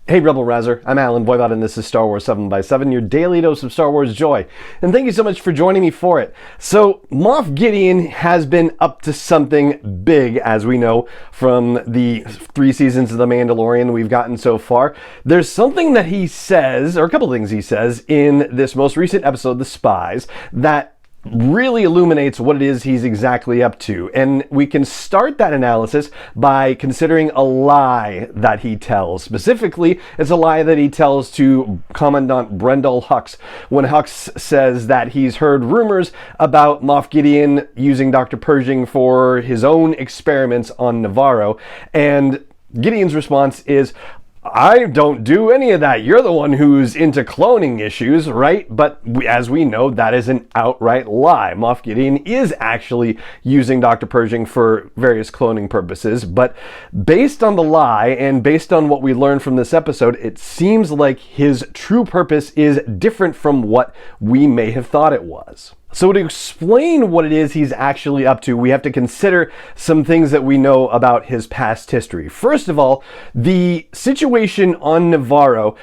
Hey Rebel Rouser, I'm Alan Voivod and this is Star Wars 7x7, your daily dose of Star Wars joy. And thank you so much for joining me for it. So, Moff Gideon has been up to something big, as we know, from the 3 seasons of The Mandalorian we've gotten so far. There's something that he says, or a couple things he says, in this most recent episode, The Spies, that really illuminates what it is he's exactly up to. And we can start that analysis by considering a lie that he tells. Specifically, it's a lie that he tells to Commandant Brendol Hux when Hux says that he's heard rumors about Moff Gideon using Dr. Pershing for his own experiments on Navarro. And Gideon's response is, I don't do any of that. You're the one who's into cloning issues, right? But as we know, that is an outright lie. Moff Gideon is actually using Dr. Pershing for various cloning purposes, but based on the lie and based on what we learned from this episode, it seems like his true purpose is different from what we may have thought it was. So to explain what it is he's actually up to, we have to consider some things that we know about his past history. First of all, the situation on Navarro,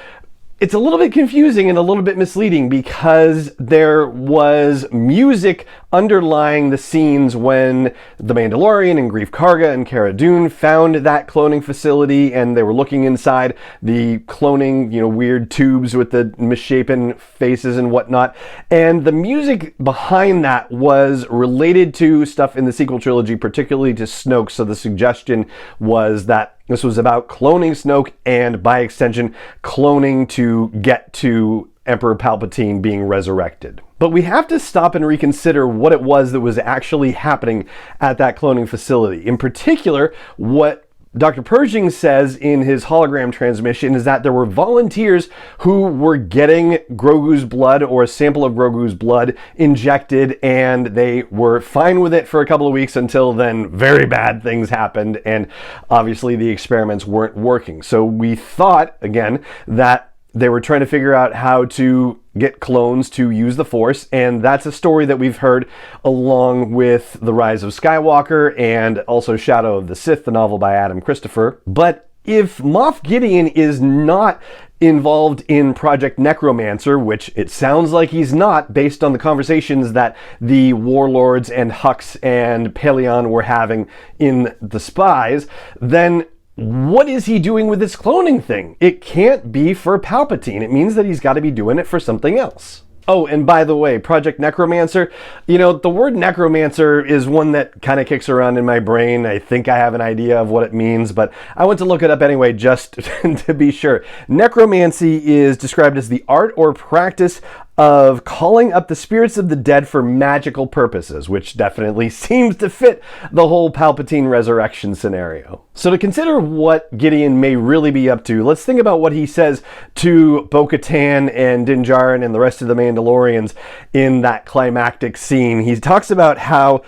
it's a little bit confusing and a little bit misleading because there was music underlying the scenes when the Mandalorian and Greef Karga and Cara Dune found that cloning facility and they were looking inside the cloning, weird tubes with the misshapen faces and whatnot. And the music behind that was related to stuff in the sequel trilogy, particularly to Snoke. So the suggestion was that this was about cloning Snoke and, by extension, cloning to get to Emperor Palpatine being resurrected. But we have to stop and reconsider what it was that was actually happening at that cloning facility. In particular, what Dr. Pershing says in his hologram transmission is that there were volunteers who were getting Grogu's blood or a sample of Grogu's blood injected, and they were fine with it for a couple of weeks until then very bad things happened, and obviously the experiments weren't working. So we thought, again, that they were trying to figure out how to get clones to use the Force, and that's a story that we've heard along with The Rise of Skywalker and also Shadow of the Sith, the novel by Adam Christopher. But if Moff Gideon is not involved in Project Necromancer, which it sounds like he's not based on the conversations that the warlords and Hux and Pellaeon were having in The Spies, then what is he doing with this cloning thing? It can't be for Palpatine. It means that he's got to be doing it for something else. Oh, and by the way, Project Necromancer, the word necromancer is one that kind of kicks around in my brain. I think I have an idea of what it means, but I went to look it up anyway just to be sure. Necromancy is described as the art or practice of calling up the spirits of the dead for magical purposes, which definitely seems to fit the whole Palpatine resurrection scenario. So to consider what Gideon may really be up to, let's think about what he says to Bo-Katan and Din Djarin and the rest of the Mandalorians in that climactic scene. He talks about how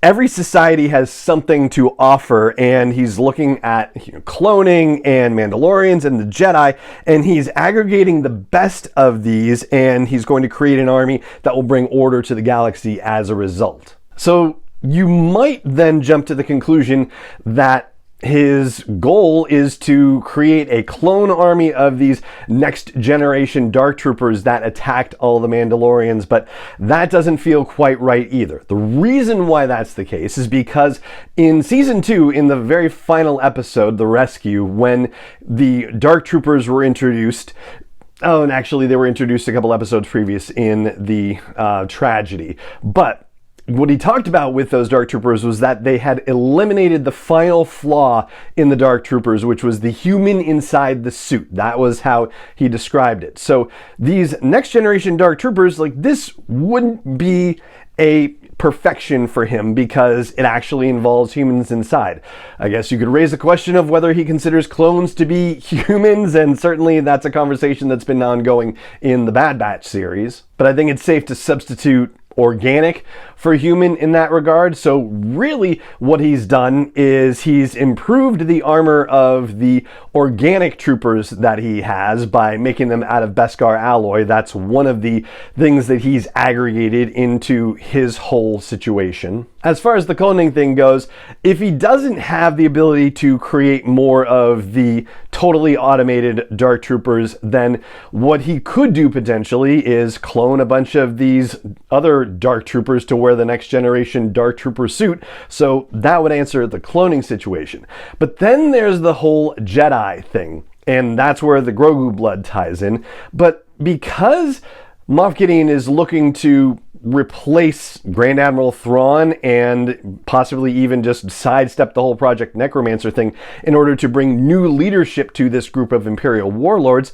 every society has something to offer, and he's looking at cloning and Mandalorians and the Jedi, and he's aggregating the best of these, and he's going to create an army that will bring order to the galaxy as a result. So you might then jump to the conclusion that his goal is to create a clone army of these next generation Dark Troopers that attacked all the Mandalorians, but that doesn't feel quite right either. The reason why that's the case is because in season 2, in the very final episode, The Rescue, when the Dark Troopers were introduced, oh, and actually they were introduced a couple episodes previous in the tragedy, but what he talked about with those Dark Troopers was that they had eliminated the final flaw in the Dark Troopers, which was the human inside the suit. That was how he described it. So these next generation Dark Troopers, this wouldn't be a perfection for him because it actually involves humans inside. I guess you could raise the question of whether he considers clones to be humans, and certainly that's a conversation that's been ongoing in the Bad Batch series. But I think it's safe to substitute organic for human in that regard. So really what he's done is he's improved the armor of the organic troopers that he has by making them out of Beskar alloy. That's one of the things that he's aggregated into his whole situation. As far as the cloning thing goes, if he doesn't have the ability to create more of the totally automated Dark Troopers, then what he could do potentially is clone a bunch of these other Dark Troopers to wear the next generation Dark Trooper suit. So that would answer the cloning situation. But then there's the whole Jedi thing, and that's where the Grogu blood ties in. But because Moff Gideon is looking to replace Grand Admiral Thrawn and possibly even just sidestep the whole Project Necromancer thing in order to bring new leadership to this group of Imperial warlords,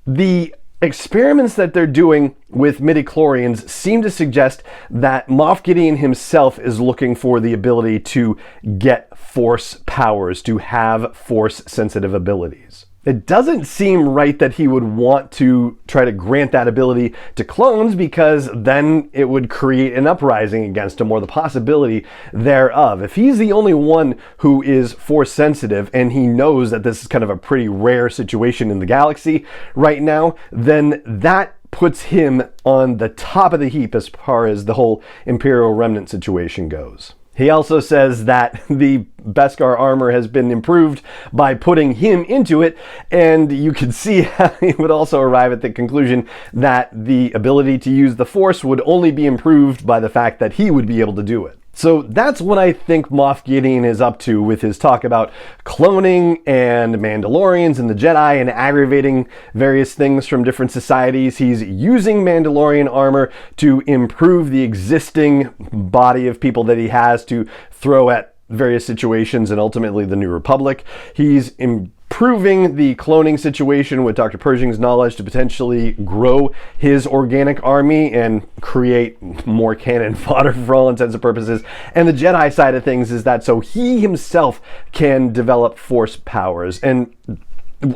the experiments that they're doing with midichlorians seem to suggest that Moff Gideon himself is looking for the ability to get Force powers, to have Force-sensitive abilities. It doesn't seem right that he would want to try to grant that ability to clones, because then it would create an uprising against him, or the possibility thereof. If he's the only one who is Force sensitive, and he knows that this is kind of a pretty rare situation in the galaxy right now, then that puts him on the top of the heap as far as the whole Imperial Remnant situation goes. He also says that the Beskar armor has been improved by putting him into it, and you can see how he would also arrive at the conclusion that the ability to use the Force would only be improved by the fact that he would be able to do it. So that's what I think Moff Gideon is up to with his talk about cloning and Mandalorians and the Jedi and aggravating various things from different societies. He's using Mandalorian armor to improve the existing body of people that he has to throw at various situations and ultimately the New Republic. He's improving the cloning situation with Dr. Pershing's knowledge to potentially grow his organic army and create more cannon fodder for all intents and purposes. And the Jedi side of things is that so he himself can develop Force powers. And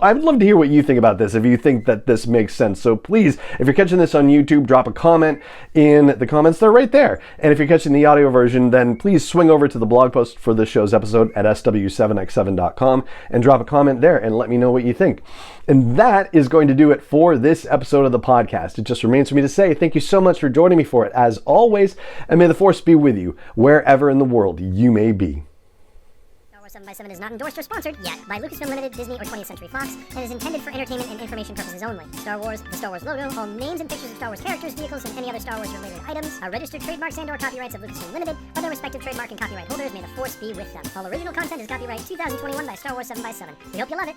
I would love to hear what you think about this, if you think that this makes sense. So please, if you're catching this on YouTube, drop a comment in the comments. They're right there. And if you're catching the audio version, then please swing over to the blog post for this show's episode at sw7x7.com and drop a comment there and let me know what you think. And that is going to do it for this episode of the podcast. It just remains for me to say thank you so much for joining me for it, as always, and may the Force be with you wherever in the world you may be. 7x7 is not endorsed or sponsored yet by Lucasfilm Limited, Disney, or 20th Century Fox, and is intended for entertainment and information purposes only. Star Wars, the Star Wars logo, all names and pictures of Star Wars characters, vehicles, and any other Star Wars related items are registered trademarks and/or copyrights of Lucasfilm Limited, or their respective trademark and copyright holders. May the Force be with them. All original content is copyright 2021 by Star Wars 7x7. We hope you love it.